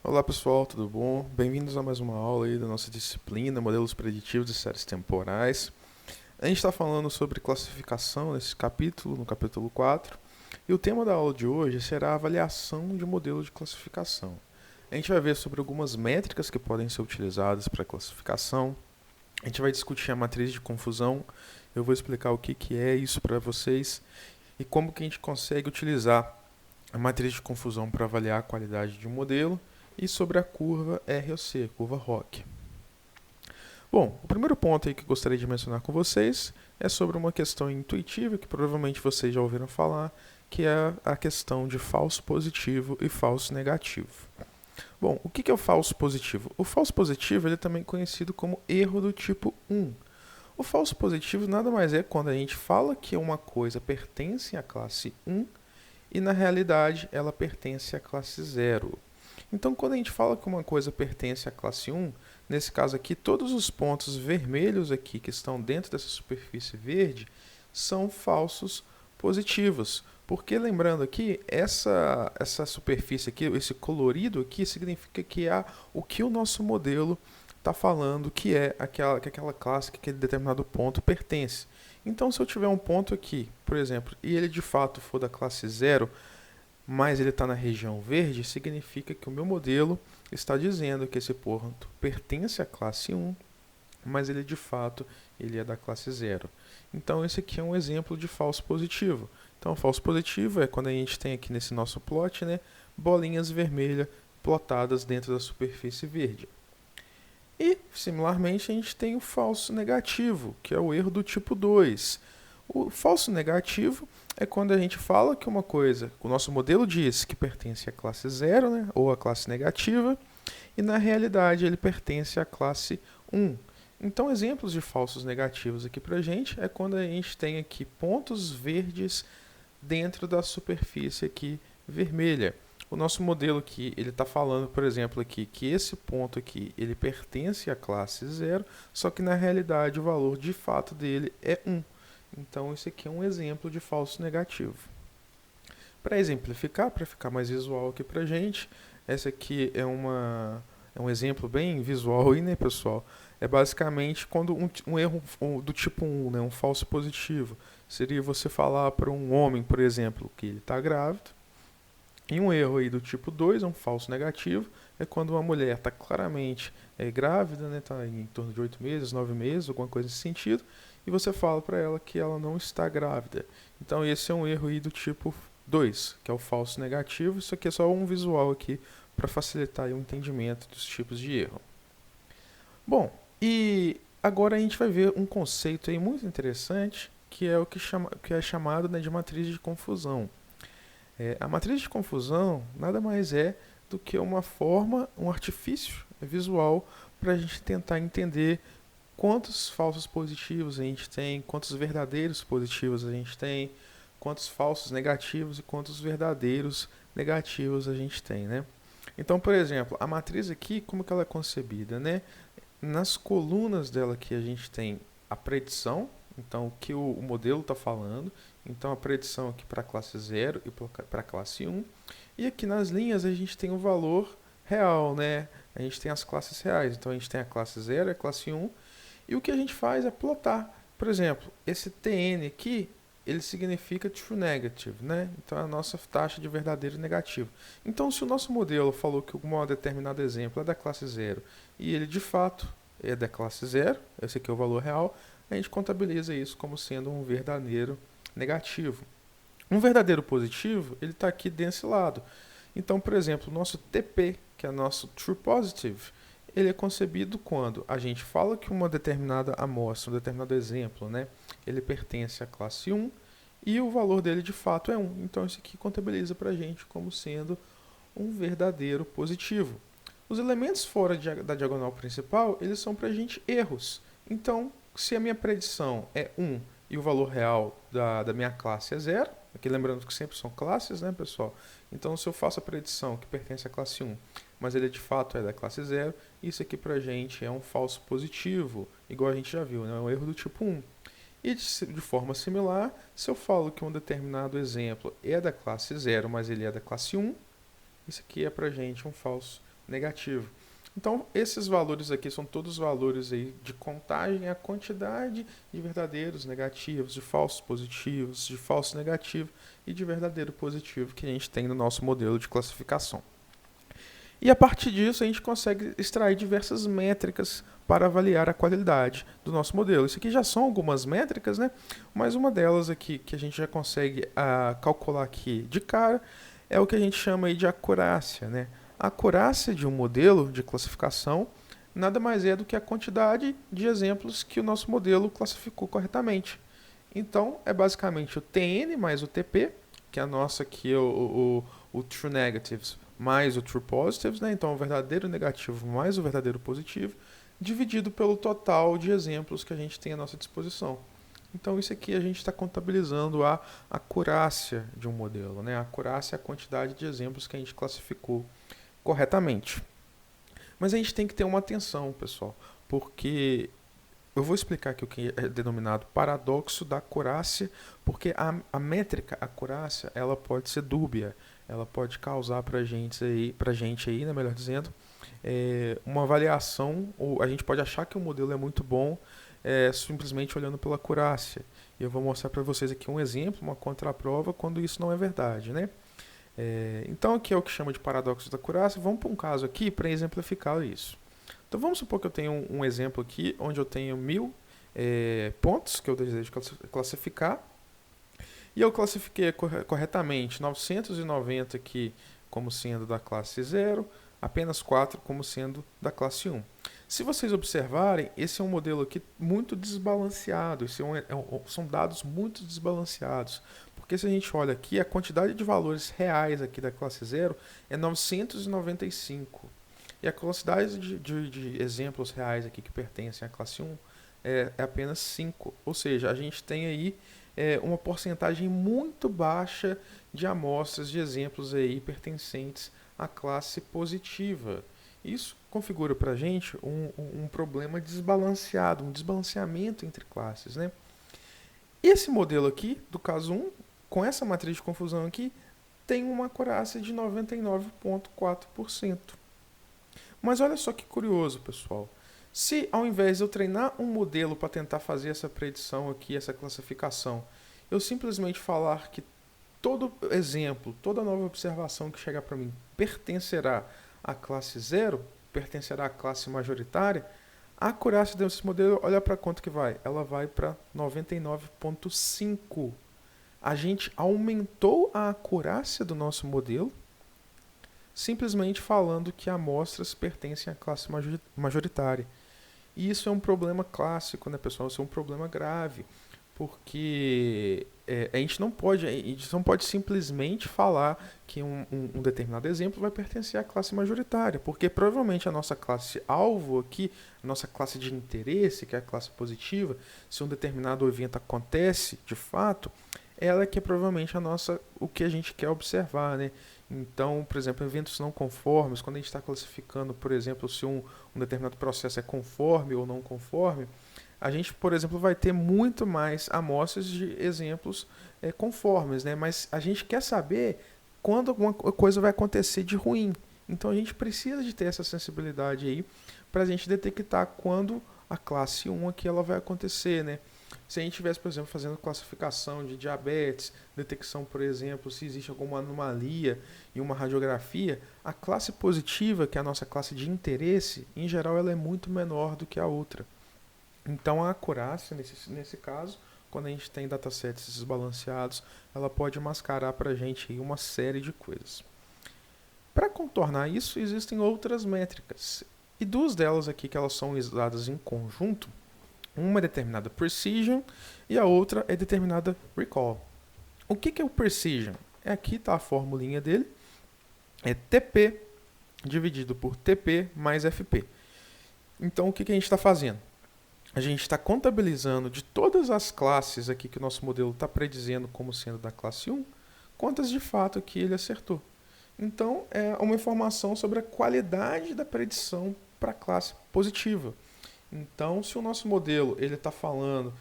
Olá pessoal, tudo bom? Bem-vindos a mais uma aula aí da nossa disciplina, modelos preditivos de séries temporais. A gente está falando sobre classificação nesse capítulo, no capítulo 4, e o tema da aula de hoje será a avaliação de modelo de classificação. A gente vai ver sobre algumas métricas que podem ser utilizadas para classificação, a gente vai discutir a matriz de confusão, eu vou explicar o que é isso para vocês e como que a gente consegue utilizar a matriz de confusão para avaliar a qualidade de um modelo e sobre a curva ROC, curva ROC. Bom, o primeiro ponto aí que eu gostaria de mencionar com vocês é sobre uma questão intuitiva que provavelmente vocês já ouviram falar, que é a questão de falso positivo e falso negativo. Bom, o que é o falso positivo? O falso positivo ele é também conhecido como erro do tipo 1. O falso positivo nada mais é quando a gente fala que uma coisa pertence à classe 1 e na realidade ela pertence à classe 0. Então, quando a gente fala que uma coisa pertence à classe 1, nesse caso aqui, todos os pontos vermelhos aqui que estão dentro dessa superfície verde são falsos positivos. Porque, lembrando aqui, essa superfície aqui, esse colorido aqui, significa que é o que o nosso modelo está falando que é aquela classe que aquele determinado ponto pertence. Então, se eu tiver um ponto aqui, por exemplo, e ele de fato for da classe 0, mas ele está na região verde, significa que o meu modelo está dizendo que esse ponto pertence à classe 1, mas ele de fato ele é da classe 0. Então esse aqui é um exemplo de falso positivo. Então falso positivo é quando a gente tem aqui nesse nosso plot, né, bolinhas vermelhas plotadas dentro da superfície verde. E, similarmente, a gente tem o falso negativo, que é o erro do tipo 2. O falso negativo é quando a gente fala que uma coisa, o nosso modelo diz que pertence à classe 0, né, ou à classe negativa, e na realidade ele pertence à classe 1. Então, exemplos de falsos negativos aqui para a gente é quando a gente tem aqui pontos verdes dentro da superfície aqui vermelha. O nosso modelo aqui, ele está falando, por exemplo, aqui que esse ponto aqui, ele pertence à classe 0, só que na realidade o valor de fato dele é 1. Então, esse aqui é um exemplo de falso negativo. Para exemplificar, para ficar mais visual aqui para a gente, essa aqui é um exemplo bem visual aí, né, pessoal? É basicamente quando um erro do tipo 1, né, um falso positivo, seria você falar para um homem, por exemplo, que ele está grávido. E um erro aí do tipo 2, um falso negativo, é quando uma mulher está claramente grávida, né, está em torno de 8 meses, 9 meses, alguma coisa nesse sentido, e você fala para ela que ela não está grávida. Então esse é um erro aí do tipo 2, que é o falso negativo. Isso aqui é só um visual aqui para facilitar aí o entendimento dos tipos de erro. Bom, e agora a gente vai ver um conceito aí muito interessante, que é o que é chamado, né, de matriz de confusão. A matriz de confusão nada mais é do que uma forma, um artifício visual para a gente tentar entender quantos falsos positivos a gente tem, quantos verdadeiros positivos a gente tem, quantos falsos negativos e quantos verdadeiros negativos a gente tem, né? Então, por exemplo, a matriz aqui, como que ela é concebida, né? Nas colunas dela aqui a gente tem a predição, então o que o modelo está falando, então a predição aqui para a classe 0 e para a classe 1, e aqui nas linhas a gente tem o valor real, né? A gente tem as classes reais, então a gente tem a classe 0 e a classe 1, e o que a gente faz é plotar. Por exemplo, esse TN aqui, ele significa true negative, né? Então é a nossa taxa de verdadeiro negativo. Então, se o nosso modelo falou que um determinado exemplo é da classe 0 e ele de fato é da classe 0, esse aqui é o valor real, a gente contabiliza isso como sendo um verdadeiro negativo. Um verdadeiro positivo, ele está aqui desse lado. Então, por exemplo, o nosso TP, que é nosso true positive, ele é concebido quando a gente fala que uma determinada amostra, um determinado exemplo, né, ele pertence à classe 1 e o valor dele de fato é 1. Então isso aqui contabiliza para a gente como sendo um verdadeiro positivo. Os elementos fora da diagonal principal, eles são para a gente erros. Então, se a minha predição é 1 e o valor real da minha classe é 0, aqui lembrando que sempre são classes, né, pessoal? Então, se eu faço a predição que pertence à classe 1, mas ele de fato é da classe 0, isso aqui pra gente é um falso positivo, igual a gente já viu, né? É um erro do tipo 1. E de forma similar, se eu falo que um determinado exemplo é da classe 0, mas ele é da classe 1, isso aqui é pra gente um falso negativo. Então, esses valores aqui são todos valores aí de contagem, a quantidade de verdadeiros negativos, de falsos positivos, de falso negativo e de verdadeiro positivo que a gente tem no nosso modelo de classificação. E a partir disso a gente consegue extrair diversas métricas para avaliar a qualidade do nosso modelo. Isso aqui já são algumas métricas, né? Mas uma delas aqui que a gente já consegue calcular aqui de cara é o que a gente chama aí de acurácia, né? A acurácia de um modelo de classificação nada mais é do que a quantidade de exemplos que o nosso modelo classificou corretamente. Então, é basicamente o TN mais o TP, que é a nossa aqui, o True Negatives mais o True Positives, né? Então, o verdadeiro negativo mais o verdadeiro positivo, dividido pelo total de exemplos que a gente tem à nossa disposição. Então, isso aqui a gente está contabilizando a acurácia de um modelo, né? A acurácia é a quantidade de exemplos que a gente classificou corretamente. Mas a gente tem que ter uma atenção, pessoal, porque eu vou explicar aqui o que é denominado paradoxo da acurácia, porque a métrica acurácia ela pode ser dúbia, ela pode causar para gente aí, né, melhor dizendo, uma avaliação, ou a gente pode achar que o modelo é muito bom simplesmente olhando pela acurácia. E eu vou mostrar para vocês aqui um exemplo, uma contraprova, quando isso não é verdade, né? Então aqui é o que chama de paradoxo da acurácia. Vamos para um caso aqui para exemplificar isso. Então vamos supor que eu tenho um exemplo aqui, onde eu tenho 1000 pontos que eu desejo classificar, e eu classifiquei corretamente 990 aqui como sendo da classe 0, apenas 4 como sendo da classe 1. Se vocês observarem, esse é um modelo aqui muito desbalanceado, são dados muito desbalanceados, porque se a gente olha aqui, a quantidade de valores reais aqui da classe 0 é 995. E a quantidade de exemplos reais aqui que pertencem à classe 1 é apenas 5. Ou seja, a gente tem aí uma porcentagem muito baixa de amostras de exemplos aí pertencentes à classe positiva. Isso configura para a gente um problema desbalanceado, um desbalanceamento entre classes, né? Esse modelo aqui, do caso 1, com essa matriz de confusão aqui, tem uma acurácia de 99,4%. Mas olha só que curioso, pessoal. Se ao invés de eu treinar um modelo para tentar fazer essa predição aqui, essa classificação, eu simplesmente falar que todo exemplo, toda nova observação que chegar para mim pertencerá à classe 0, pertencerá à classe majoritária, a acurácia desse modelo, olha para quanto que vai. Ela vai para 99,5%. A gente aumentou a acurácia do nosso modelo simplesmente falando que amostras pertencem à classe majoritária. E isso é um problema clássico, né, pessoal? Isso é um problema grave, porque a gente não pode simplesmente falar que um determinado exemplo vai pertencer à classe majoritária, porque provavelmente a nossa classe alvo aqui, a nossa classe de interesse, que é a classe positiva, se um determinado evento acontece de fato, ela é que é provavelmente o que a gente quer observar, né? Então, por exemplo, eventos não conformes, quando a gente está classificando, por exemplo, se um determinado processo é conforme ou não conforme, a gente, por exemplo, vai ter muito mais amostras de exemplos conformes, né? Mas a gente quer saber quando alguma coisa vai acontecer de ruim. Então a gente precisa de ter essa sensibilidade aí para a gente detectar quando a classe 1 aqui ela vai acontecer, né? Se a gente estivesse, por exemplo, fazendo classificação de diabetes, detecção, por exemplo, se existe alguma anomalia em uma radiografia, a classe positiva, que é a nossa classe de interesse, em geral ela é muito menor do que a outra. Então a acurácia, nesse caso, quando a gente tem datasets desbalanceados, ela pode mascarar para a gente aí uma série de coisas. Para contornar isso, existem outras métricas. E duas delas aqui que elas são usadas em conjunto, uma é determinada precision e a outra é determinada recall. O que é o precision? Aqui está a formulinha dele. É TP dividido por TP mais FP. Então o que a gente está fazendo? A gente está contabilizando de todas as classes aqui que o nosso modelo está predizendo como sendo da classe 1, quantas de fato aqui ele acertou. Então é uma informação sobre a qualidade da predição para a classe positiva. Então, se o nosso modelo ele está falando,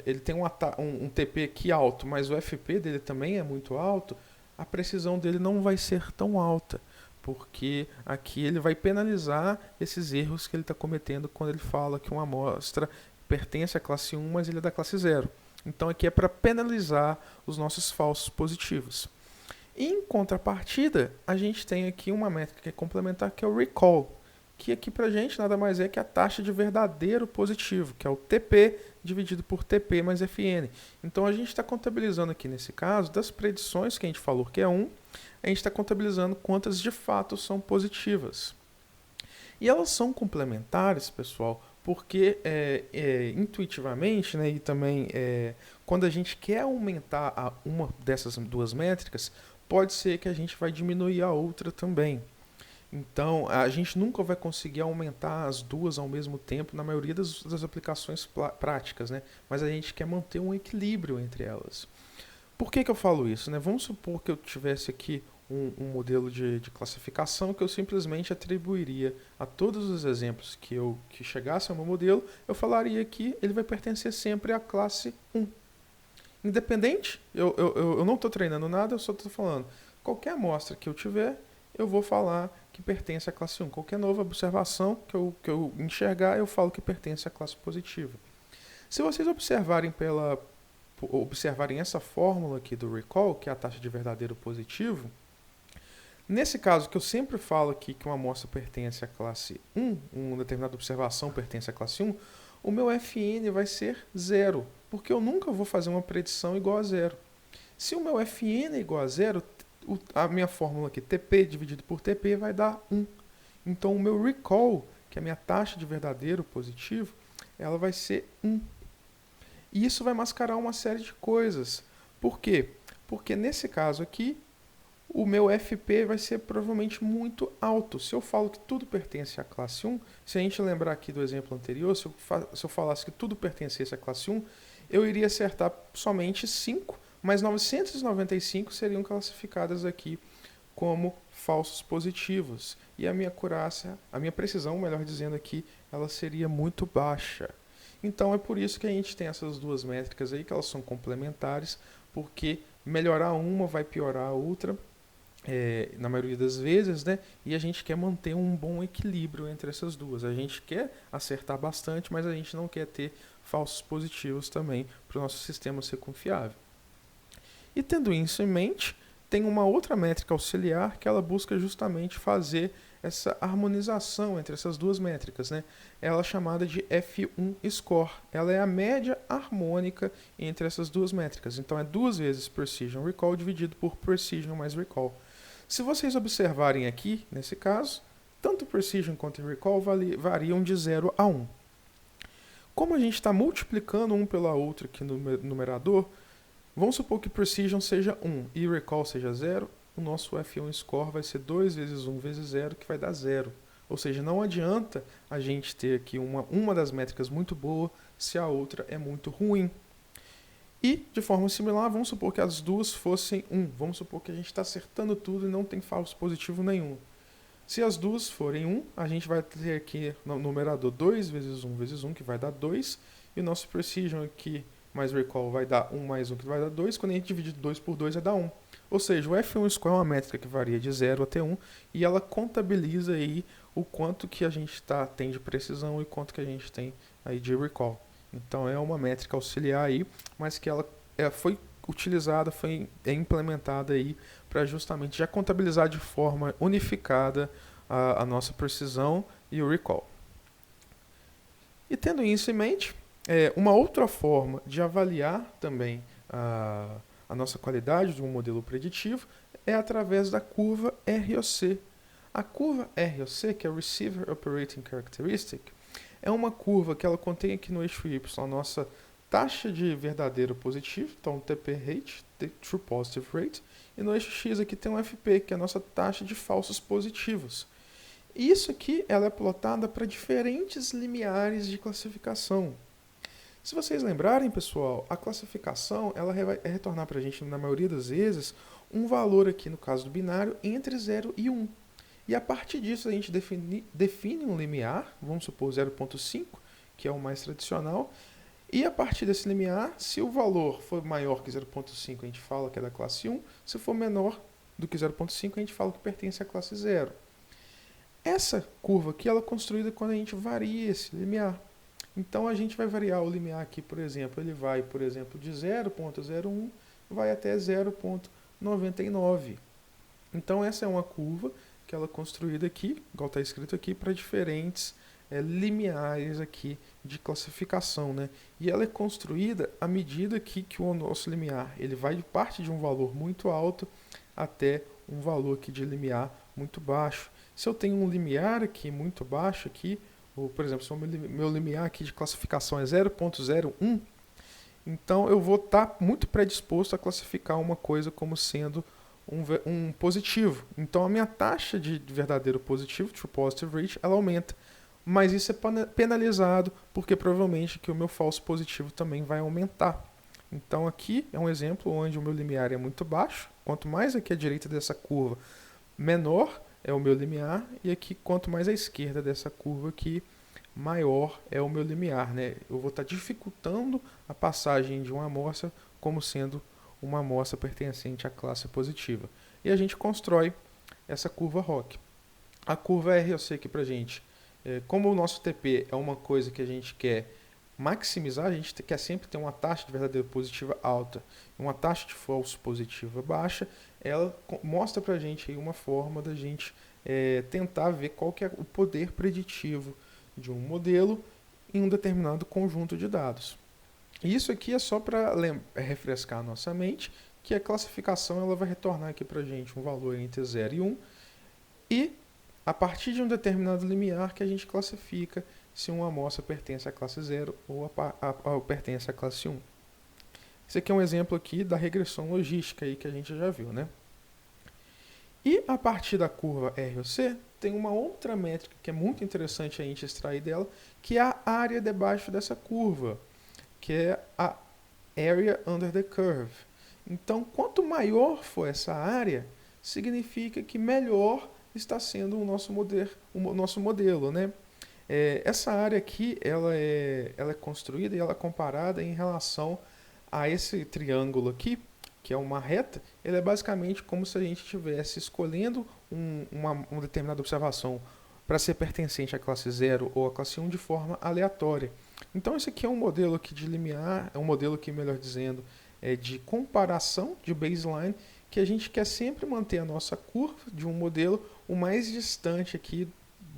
ele tem um TP aqui alto, mas o FP dele também é muito alto, a precisão dele não vai ser tão alta, porque aqui ele vai penalizar esses erros que ele está cometendo quando ele fala que uma amostra pertence à classe 1, mas ele é da classe 0. Então aqui é para penalizar os nossos falsos positivos. Em contrapartida, a gente tem aqui uma métrica que é complementar, que é o recall, que aqui para a gente nada mais é que a taxa de verdadeiro positivo, que é o TP dividido por TP mais FN. Então a gente está contabilizando aqui nesse caso, das predições que a gente falou que é 1, a gente está contabilizando quantas de fato são positivas. E elas são complementares, pessoal, porque intuitivamente, né, e também quando a gente quer aumentar uma dessas duas métricas, pode ser que a gente vai diminuir a outra também. Então, a gente nunca vai conseguir aumentar as duas ao mesmo tempo na maioria das aplicações práticas, né? Mas a gente quer manter um equilíbrio entre elas. Por que eu falo isso, né? Vamos supor que eu tivesse aqui um modelo de classificação que eu simplesmente atribuiria a todos os exemplos que chegasse ao meu modelo, eu falaria que ele vai pertencer sempre à classe 1. Independente, eu não estou treinando nada, eu só estou falando. Qualquer amostra que eu tiver, eu vou falar que pertence à classe 1. Qualquer nova observação que eu enxergar, eu falo que pertence à classe positiva. Se vocês observarem essa fórmula aqui do recall, que é a taxa de verdadeiro positivo, nesse caso que eu sempre falo aqui que uma amostra pertence à classe 1, uma determinada observação pertence à classe 1, o meu FN vai ser 0, porque eu nunca vou fazer uma predição igual a 0. Se o meu FN é igual a 0, a minha fórmula aqui, TP dividido por TP, vai dar 1. Então o meu recall, que é a minha taxa de verdadeiro positivo, ela vai ser 1. E isso vai mascarar uma série de coisas. Por quê? Porque nesse caso aqui, o meu FP vai ser provavelmente muito alto. Se eu falo que tudo pertence à classe 1, se a gente lembrar aqui do exemplo anterior, se eu falasse que tudo pertencesse à classe 1, eu iria acertar somente 5, mas 995 seriam classificadas aqui como falsos positivos. E a minha acurácia, a minha precisão, melhor dizendo aqui, ela seria muito baixa. Então é por isso que a gente tem essas duas métricas aí, que elas são complementares, porque melhorar uma vai piorar a outra, na maioria das vezes, né? E a gente quer manter um bom equilíbrio entre essas duas. A gente quer acertar bastante, mas a gente não quer ter falsos positivos também para o nosso sistema ser confiável. E tendo isso em mente, tem uma outra métrica auxiliar que ela busca justamente fazer essa harmonização entre essas duas métricas, né? Ela é chamada de F1 score. Ela é a média harmônica entre essas duas métricas. Então é 2 vezes precision recall dividido por precision mais recall. Se vocês observarem aqui, nesse caso, tanto precision quanto recall variam de 0 a 1. Como a gente está multiplicando um pela outra aqui no numerador, vamos supor que precision seja 1 e recall seja 0, o nosso F1 score vai ser 2 vezes 1 vezes 0, que vai dar 0. Ou seja, não adianta a gente ter aqui uma das métricas muito boa se a outra é muito ruim. E, de forma similar, vamos supor que as duas fossem 1. Vamos supor que a gente está acertando tudo e não tem falso positivo nenhum. Se as duas forem 1, a gente vai ter aqui no numerador 2 vezes 1 vezes 1, que vai dar 2. E o nosso precision aqui mais recall vai dar 1 mais 1, que vai dar 2. Quando a gente divide 2 por 2, vai dar 1. Ou seja, o F1 score é uma métrica que varia de 0 até 1 e ela contabiliza aí o quanto que a gente tem de precisão e quanto que a gente tem aí de recall. Então é uma métrica auxiliar aí, mas que ela foi utilizada, é implementada aí para justamente já contabilizar de forma unificada a nossa precisão e o recall. E tendo isso em mente, uma outra forma de avaliar também a nossa qualidade de um modelo preditivo é através da curva ROC. A curva ROC, que é Receiver Operating Characteristic, é uma curva que ela contém aqui no eixo Y a nossa taxa de verdadeiro positivo, então TP rate, True Positive Rate, e no eixo X aqui tem um FP, que é a nossa taxa de falsos positivos. E isso aqui ela é plotada para diferentes limiares de classificação. Se vocês lembrarem, pessoal, a classificação ela vai retornar para a gente, na maioria das vezes, um valor aqui, no caso do binário, entre 0 e 1. E a partir disso a gente define um limiar, vamos supor 0.5, que é o mais tradicional, e a partir desse limiar, se o valor for maior que 0.5, a gente fala que é da classe 1, se for menor, do que 0,5, a gente fala que pertence à classe 0. Essa curva aqui ela é construída quando a gente varia esse limiar. Então a gente vai variar o limiar aqui, por exemplo, ele vai, por exemplo, de 0,01 vai até 0,99. Então essa é uma curva que ela é construída aqui, igual está escrito aqui, para diferentes limiares aqui de classificação, né? E ela é construída à medida que o nosso limiar ele vai de parte de um valor muito alto até um valor aqui de limiar muito baixo. Se eu tenho um limiar aqui muito baixo aqui, ou, por exemplo, se o meu limiar aqui de classificação é 0,01, então eu vou estar muito predisposto a classificar uma coisa como sendo um positivo. Então a minha taxa de verdadeiro positivo, true positive rate, ela aumenta. Mas isso é penalizado porque provavelmente que o meu falso positivo também vai aumentar. Então aqui é um exemplo onde o meu limiar é muito baixo. Quanto mais aqui à direita dessa curva, menor é o meu limiar. E aqui, quanto mais à esquerda dessa curva aqui, maior é o meu limiar, né? Eu vou estar dificultando a passagem de uma amostra como sendo uma amostra pertencente à classe positiva. E a gente constrói essa curva ROC. A curva ROC aqui pra gente, como o nosso TP é uma coisa que a gente quer maximizar, a gente quer sempre ter uma taxa de verdadeiro positiva alta e uma taxa de falso positiva baixa, ela mostra pra gente aí uma forma da gente tentar ver qual que é o poder preditivo de um modelo em um determinado conjunto de dados. Isso aqui é só para refrescar a nossa mente, que a classificação ela vai retornar aqui para a gente um valor entre 0 e 1, e a partir de um determinado limiar que a gente classifica se uma amostra pertence à classe 0 ou pertence à classe 1. Esse aqui é um exemplo aqui da regressão logística aí que a gente já viu, né? E a partir da curva ROC, tem uma outra métrica que é muito interessante a gente extrair dela, que é a área debaixo dessa curva, que é a area under the curve. Então, quanto maior for essa área, significa que melhor está sendo o nosso modelo, né? Essa área aqui, ela é construída e ela é comparada em relação a esse triângulo aqui, que é uma reta. Ele é basicamente como se a gente estivesse escolhendo uma determinada observação para ser pertencente à classe 0 ou à classe 1 de forma aleatória. Então esse aqui é um modelo aqui de limiar, é um modelo aqui, melhor dizendo, de comparação de baseline, que a gente quer sempre manter a nossa curva de um modelo o mais distante aqui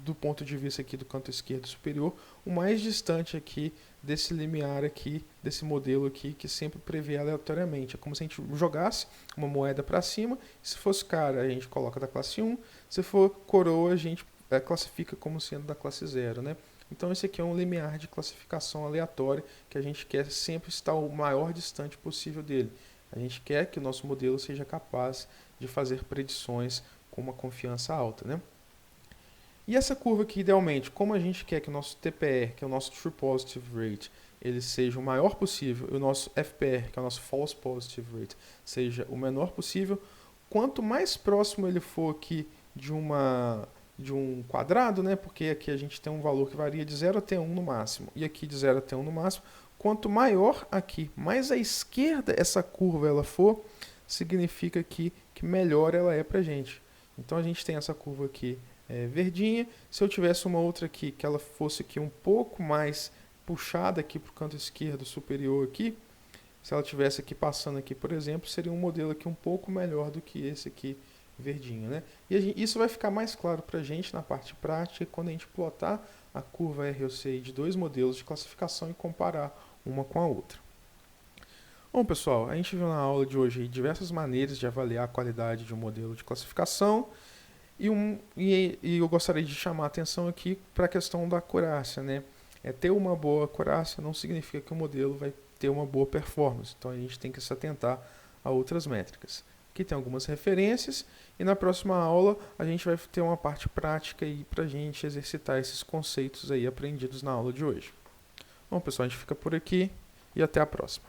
do ponto de vista aqui do canto esquerdo superior, o mais distante aqui desse limiar aqui, desse modelo aqui, que sempre prevê aleatoriamente. É como se a gente jogasse uma moeda para cima, se fosse cara a gente coloca da classe 1, se for coroa a gente classifica como sendo da classe 0, né? Então esse aqui é um limiar de classificação aleatória que a gente quer sempre estar o maior distante possível dele. A gente quer que o nosso modelo seja capaz de fazer predições com uma confiança alta, né? E essa curva aqui, idealmente, como a gente quer que o nosso TPR, que é o nosso True Positive Rate, ele seja o maior possível, e o nosso FPR, que é o nosso False Positive Rate, seja o menor possível, quanto mais próximo ele for aqui de um quadrado, né? Porque aqui a gente tem um valor que varia de 0 até 1 no máximo, e aqui de 0 até 1 no máximo, quanto maior aqui, mais à esquerda essa curva ela for, significa que melhor ela é pra gente. Então a gente tem essa curva aqui verdinha. Se eu tivesse uma outra aqui, que ela fosse aqui um pouco mais puxada aqui para o canto esquerdo superior aqui, se ela tivesse aqui passando aqui, por exemplo, seria um modelo aqui um pouco melhor do que esse aqui verdinho, né? E isso vai ficar mais claro para a gente na parte prática quando a gente plotar a curva ROC de dois modelos de classificação e comparar uma com a outra. Bom, pessoal, a gente viu na aula de hoje diversas maneiras de avaliar a qualidade de um modelo de classificação. E eu gostaria de chamar a atenção aqui para a questão da acurácia, né? Ter uma boa acurácia não significa que o modelo vai ter uma boa performance. Então a gente tem que se atentar a outras métricas. Aqui tem algumas referências e na próxima aula a gente vai ter uma parte prática aí para a gente exercitar esses conceitos aí aprendidos na aula de hoje. Bom, pessoal, a gente fica por aqui e até a próxima.